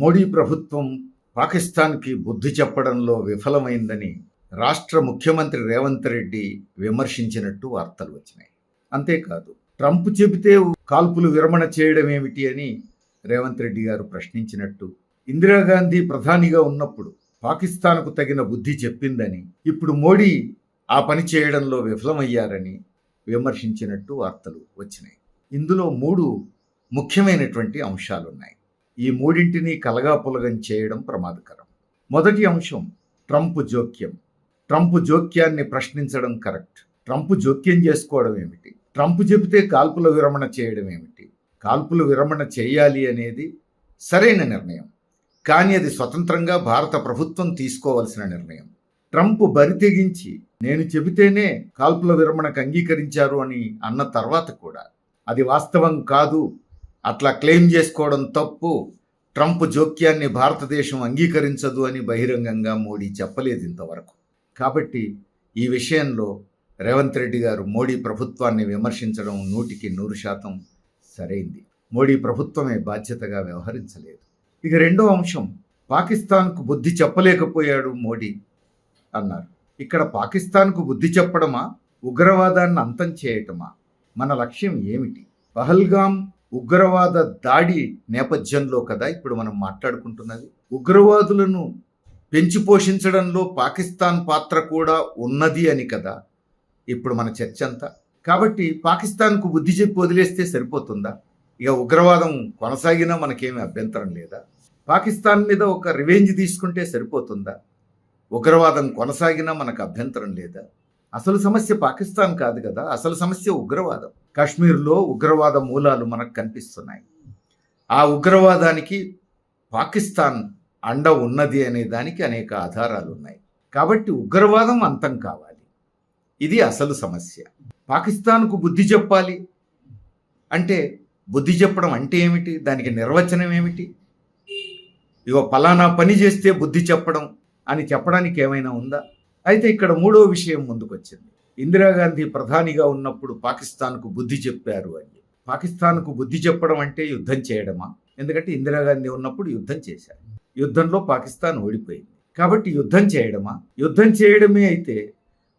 మోడీ ప్రభుత్వం పాకిస్తాన్కి బుద్ధి చెప్పడంలో విఫలమైందని రాష్ట్ర ముఖ్యమంత్రి రేవంత్ రెడ్డి విమర్శించినట్టు వార్తలు వచ్చినాయి. అంతేకాదు, ట్రంప్ చెబితే కాల్పులు విరమణ చేయడం ఏమిటి అని రేవంత్ రెడ్డి గారు ప్రశ్నించినట్టు, ఇందిరాగాంధీ ప్రధానిగా ఉన్నప్పుడు పాకిస్తాన్కు తగిన బుద్ధి చెప్పిందని, ఇప్పుడు మోడీ ఆ పని చేయడంలో విఫలమయ్యారని విమర్శించినట్టు వార్తలు వచ్చినాయి. ఇందులో 3 ముఖ్యమైనటువంటి అంశాలున్నాయి. ఈ మూడింటిని కలగాపులగం చేయడం ప్రమాదకరం. మొదటి అంశం ట్రంప్ జోక్యం. ట్రంప్ జోక్యాన్ని ప్రశ్నించడం కరెక్ట్. ట్రంప్ జోక్యం చేసుకోవడం ఏమిటి? ట్రంప్ చెబితే కాల్పుల విరమణ చేయడం ఏమిటి? కాల్పుల విరమణ చేయాలి అనేది సరైన నిర్ణయం, కానీ అది స్వతంత్రంగా భారత ప్రభుత్వం తీసుకోవాల్సిన నిర్ణయం. ట్రంప్ బరి తెగించి నేను చెబితేనే కాల్పుల విరమణకు అంగీకరించారు అని అన్న తర్వాత కూడా అది వాస్తవం కాదు, అట్లా క్లెయిమ్ చేసుకోవడం తప్పు, ట్రంప్ జోక్యాన్ని భారతదేశం అంగీకరించదు అని బహిరంగంగా మోడీ చెప్పలేదు ఇంతవరకు. కాబట్టి ఈ విషయంలో రేవంత్ రెడ్డి గారు మోడీ ప్రభుత్వాన్ని విమర్శించడం 100% సరైంది. మోడీ ప్రభుత్వమే బాధ్యతగా వ్యవహరించలేదు. ఇక రెండో అంశం, పాకిస్తాన్కు బుద్ధి చెప్పలేకపోయాడు మోడీ అన్నారు. ఇక్కడ పాకిస్తాన్కు బుద్ధి చెప్పడమా, ఉగ్రవాదాన్ని అంతం చేయటమా? మన లక్ష్యం ఏమిటి? పహల్గాం ఉగ్రవాద దాడి నేపథ్యంలో కదా ఇప్పుడు మనం మాట్లాడుకుంటున్నది. ఉగ్రవాదులను పెంచి పోషించడంలో పాకిస్తాన్ పాత్ర కూడా ఉన్నది అని కదా ఇప్పుడు మన చర్చ అంతా. కాబట్టి పాకిస్తాన్కు బుద్ధి చెప్పి వదిలేస్తే సరిపోతుందా? ఇక ఉగ్రవాదం కొనసాగినా మనకేమీ అభ్యంతరం లేదా? పాకిస్తాన్ మీద ఒక రివెంజ్ తీసుకుంటే సరిపోతుందా? ఉగ్రవాదం కొనసాగినా మనకు అభ్యంతరం లేదా? అసలు సమస్య పాకిస్తాన్ కాదు కదా, అసలు సమస్య ఉగ్రవాదం. కాశ్మీర్లో ఉగ్రవాద మూలాలు మనకు కనిపిస్తున్నాయి. ఆ ఉగ్రవాదానికి పాకిస్తాన్ అండ ఉన్నది అనే దానికి అనేక ఆధారాలు ఉన్నాయి. కాబట్టి ఉగ్రవాదం అంతం కావాలి, ఇది అసలు సమస్య. పాకిస్తాన్కు బుద్ధి చెప్పాలి అంటే బుద్ధి చెప్పడం అంటే ఏమిటి? దానికి నిర్వచనం ఏమిటి? ఇగో పలానా పని చేస్తే బుద్ధి చెప్పడం అని చెప్పడానికి ఏమైనా ఉందా? అయితే ఇక్కడ 3వ విషయం ముందుకొచ్చింది. ఇందిరాగాంధీ ప్రధానిగా ఉన్నప్పుడు పాకిస్తాన్కు బుద్ధి చెప్పారు అని. పాకిస్తాన్కు బుద్ధి చెప్పడం అంటే యుద్ధం చేయడమా? ఎందుకంటే ఇందిరాగాంధీ ఉన్నప్పుడు యుద్ధం చేశారు, యుద్ధంలో పాకిస్తాన్ ఓడిపోయింది. కాబట్టి యుద్ధం చేయడమా? యుద్ధం చేయడమే అయితే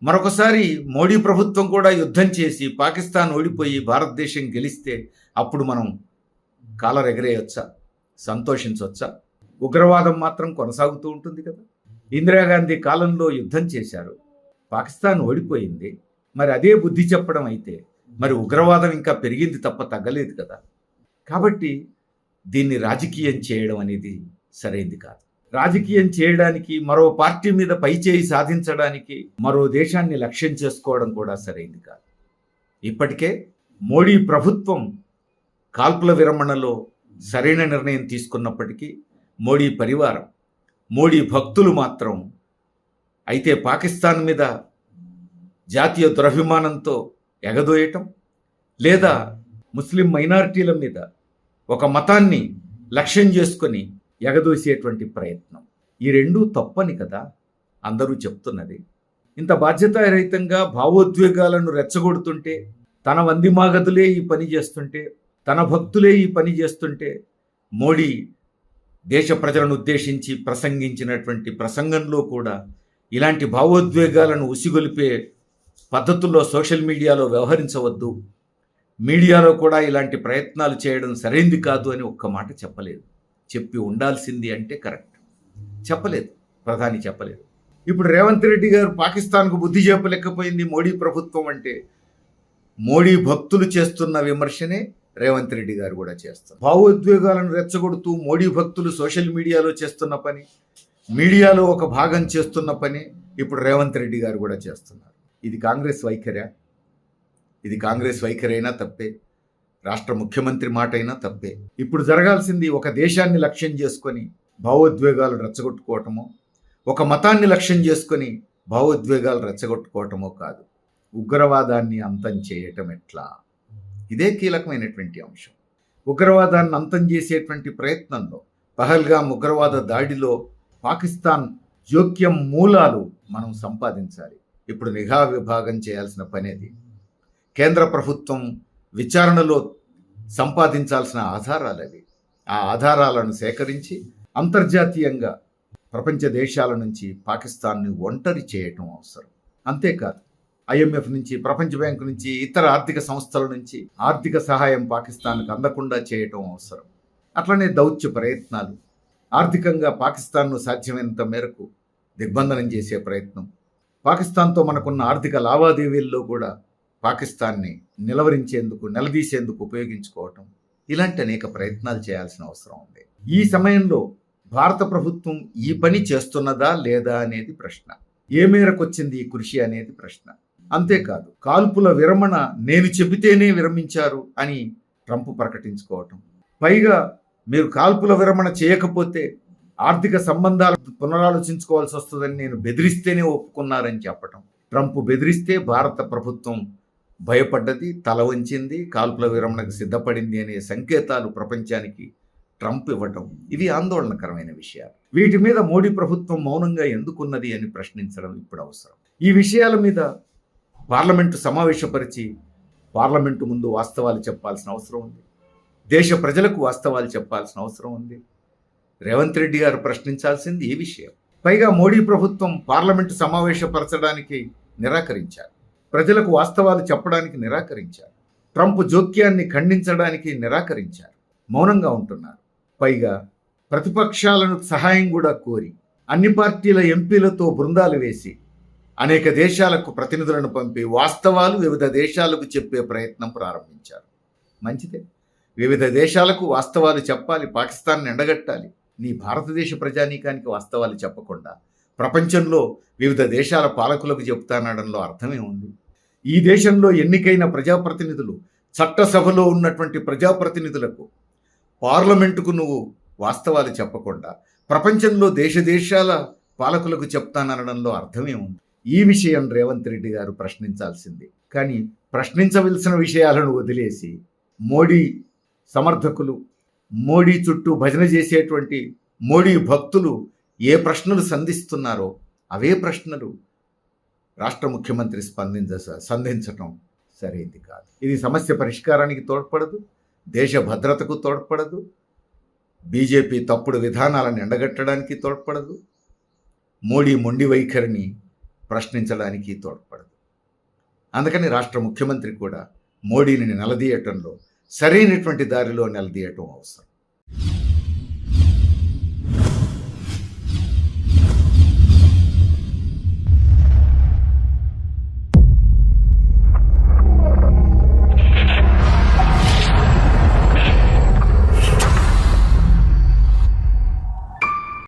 మరొకసారి మోడీ ప్రభుత్వం కూడా యుద్ధం చేసి పాకిస్తాన్ ఓడిపోయి భారతదేశం గెలిస్తే అప్పుడు మనం కాలర్ ఎగరేయొచ్చా, సంతోషించవచ్చా? ఉగ్రవాదం మాత్రం కొనసాగుతూ ఉంటుంది కదా. ఇందిరాగాంధీ కాలంలో యుద్ధం చేశారు, పాకిస్తాన్ ఓడిపోయింది. మరి అదే బుద్ధి చెప్పడం అయితే మరి ఉగ్రవాదం ఇంకా పెరిగింది తప్ప తగ్గలేదు కదా. కాబట్టి దీన్ని రాజకీయం చేయడం అనేది సరైంది కాదు. రాజకీయం చేయడానికి, మరో పార్టీ మీద పైచేయి సాధించడానికి మరో దేశాన్ని లక్ష్యం చేసుకోవడం కూడా సరైంది కాదు. ఇప్పటికే మోడీ ప్రభుత్వం కాల్పుల విరమణలో సరైన నిర్ణయం తీసుకున్నప్పటికీ మోడీ పరివారం, మోడీ భక్తులు మాత్రం అయితే పాకిస్తాన్ మీద జాతీయ దురభిమానంతో ఎగదోయటం, లేదా ముస్లిం మైనారిటీల మీద ఒక మతాన్ని లక్ష్యం చేసుకొని ఎగదోసేటువంటి ప్రయత్నం, ఈ రెండూ తప్పని కదా అందరూ చెప్తున్నది. ఇంత బాధ్యతారహితంగా భావోద్వేగాలను రెచ్చగొడుతుంటే, తన వందిమాగదులే ఈ పని చేస్తుంటే, తన భక్తులే ఈ పని చేస్తుంటే, మోడీ దేశ ప్రజలను ఉద్దేశించి ప్రసంగించినటువంటి ప్రసంగంలో కూడా ఇలాంటి భావోద్వేగాలను ఉసిగొలిపే పద్ధతుల్లో సోషల్ మీడియాలో వ్యవహరించవద్దు, మీడియాలో కూడా ఇలాంటి ప్రయత్నాలు చేయడం సరైంది కాదు అని ఒక్క మాట చెప్పలేదు. చెప్పి ఉండాల్సింది అంటే కరెక్ట్, చెప్పలేదు, ప్రధాని చెప్పలేదు. ఇప్పుడు రేవంత్ రెడ్డి గారు పాకిస్తాన్కు బుద్ధి చెప్పలేకపోయింది మోడీ ప్రభుత్వం అంటే, మోడీ భక్తులు చేస్తున్న విమర్శనే రేవంత్ రెడ్డి గారు కూడా చేస్తారు. భావోద్వేగాలను రెచ్చగొడుతూ మోడీ భక్తులు సోషల్ మీడియాలో చేస్తున్న పని, మీడియాలో ఒక భాగం చేస్తున్న పని ఇప్పుడు రేవంత్ రెడ్డి గారు కూడా చేస్తున్నారు. ఇది కాంగ్రెస్ వైఖర్యా? ఇది కాంగ్రెస్ వైఖరి అయినా తప్పే, రాష్ట్ర ముఖ్యమంత్రి మాట అయినా తప్పే. ఇప్పుడు జరగాల్సింది ఒక దేశాన్ని లక్ష్యం చేసుకొని భావోద్వేగాలు రెచ్చగొట్టుకోవటమో, ఒక మతాన్ని లక్ష్యం చేసుకొని భావోద్వేగాలు రెచ్చగొట్టుకోవటమో కాదు, ఉగ్రవాదాన్ని అంతం చేయటం ఎట్లా, ఇదే కీలకమైనటువంటి అంశం. ఉగ్రవాదాన్ని అంతం చేసేటువంటి ప్రయత్నంలో, పహల్గాం ఉగ్రవాద దాడిలో పాకిస్తాన్ జోక్యం మూలాలు మనం సంపాదించాలి. ఇప్పుడు నిఘా విభాగం చేయాల్సిన పని అది. కేంద్ర ప్రభుత్వం విచారణలో సంపాదించాల్సిన ఆధారాలు అవి. ఆ ఆధారాలను సేకరించి అంతర్జాతీయంగా ప్రపంచ దేశాల నుంచి పాకిస్తాన్ను ఒంటరి చేయటం అవసరం. అంతేకాదు IMF నుంచి, ప్రపంచ బ్యాంకు నుంచి, ఇతర ఆర్థిక సంస్థల నుంచి ఆర్థిక సహాయం పాకిస్తాన్కు అందకుండా చేయటం అవసరం. అట్లనే దౌత్య ప్రయత్నాలు, ఆర్థికంగా పాకిస్తాన్ను సాధ్యమైనంత మేరకు దిగ్బంధనం చేసే ప్రయత్నం, పాకిస్తాన్తో మనకున్న ఆర్థిక లావాదేవీల్లో కూడా పాకిస్తాన్ని నిలదీసేందుకు ఉపయోగించుకోవటం, ఇలాంటి అనేక ప్రయత్నాలు చేయాల్సిన అవసరం ఉంది. ఈ సమయంలో భారత ప్రభుత్వం ఈ పని చేస్తున్నదా లేదా అనేది ప్రశ్న. ఏ మేరకు వచ్చింది ఈ కృషి అనేది ప్రశ్న. అంతేకాదు కాల్పుల విరమణ నేను చెబితేనే విరమించారు అని ట్రంప్ ప్రకటించుకోవటం, పైగా మీరు కాల్పుల విరమణ చేయకపోతే ఆర్థిక సంబంధాలు పునరాలోచించుకోవాల్సి వస్తుందని నేను బెదిరిస్తేనే ఒప్పుకున్నారని చెప్పటం. ట్రంప్ బెదిరిస్తే భారత ప్రభుత్వం భయపడ్డది, తల వంచింది, కాల్పుల విరమణకు సిద్ధపడింది అనే సంకేతాలు ప్రపంచానికి ట్రంప్ ఇవ్వటం, ఇవి ఆందోళనకరమైన విషయాలు. వీటి మీద మోడీ ప్రభుత్వం మౌనంగా ఎందుకున్నది అని ప్రశ్నించడం ఇప్పుడు అవసరం. ఈ విషయాల మీద పార్లమెంటు సమావేశపరిచి పార్లమెంటు ముందు వాస్తవాలు చెప్పాల్సిన అవసరం ఉంది. దేశ ప్రజలకు వాస్తవాలు చెప్పాల్సిన అవసరం ఉంది. రేవంత్ రెడ్డి గారు ప్రశ్నించాల్సింది ఈ విషయం. పైగా మోడీ ప్రభుత్వం పార్లమెంటు సమావేశపరచడానికి నిరాకరించారు, ప్రజలకు వాస్తవాలు చెప్పడానికి నిరాకరించారు, ట్రంప్ జోక్యాన్ని ఖండించడానికి నిరాకరించారు, మౌనంగా ఉంటున్నారు. పైగా ప్రతిపక్షాలను సహాయం కూడా కోరి అన్ని పార్టీల ఎంపీలతో బృందాలు వేసి అనేక దేశాలకు ప్రతినిధులను పంపి వాస్తవాలు వివిధ దేశాలకు చెప్పే ప్రయత్నం ప్రారంభించారు. మంచిదే, వివిధ దేశాలకు వాస్తవాలు చెప్పాలి, పాకిస్తాన్ని ఎండగట్టాలి. నీ భారతదేశ ప్రజానీకానికి వాస్తవాలు చెప్పకుండా ప్రపంచంలో వివిధ దేశాల పాలకులకు చెప్తానడంలో అర్థమే ఉంది. ఈ దేశంలో ఎన్నికైన ప్రజాప్రతినిధులు, చట్టసభలో ఉన్నటువంటి ప్రజాప్రతినిధులకు, పార్లమెంటుకు నువ్వు వాస్తవాలు చెప్పకుండా ప్రపంచంలో దేశాల పాలకులకు చెప్తాననడంలో అర్థమే ఉంది. ఈ విషయం రేవంత్ రెడ్డి గారు ప్రశ్నించాల్సింది. కానీ ప్రశ్నించవలసిన విషయాలను వదిలేసి మోడీ సమర్థకులు, మోడీ చుట్టూ భజన చేసేటువంటి మోడీ భక్తులు ఏ ప్రశ్నలు సంధిస్తున్నారో అవే ప్రశ్నలు రాష్ట్ర ముఖ్యమంత్రి సంధించటం సరైంది కాదు. ఇది సమస్య పరిష్కారానికి తోడ్పడదు, దేశ భద్రతకు తోడ్పడదు, బీజేపీ తప్పుడు విధానాలను ఎండగట్టడానికి తోడ్పడదు, మోడీ మొండి వైఖరిని ప్రశ్నించడానికి తోడ్పడదు. అందుకని రాష్ట్ర ముఖ్యమంత్రి కూడా మోడీని నిలదీయటంలో సరైనటువంటి దారిలో నిలదీయటం అవసరం.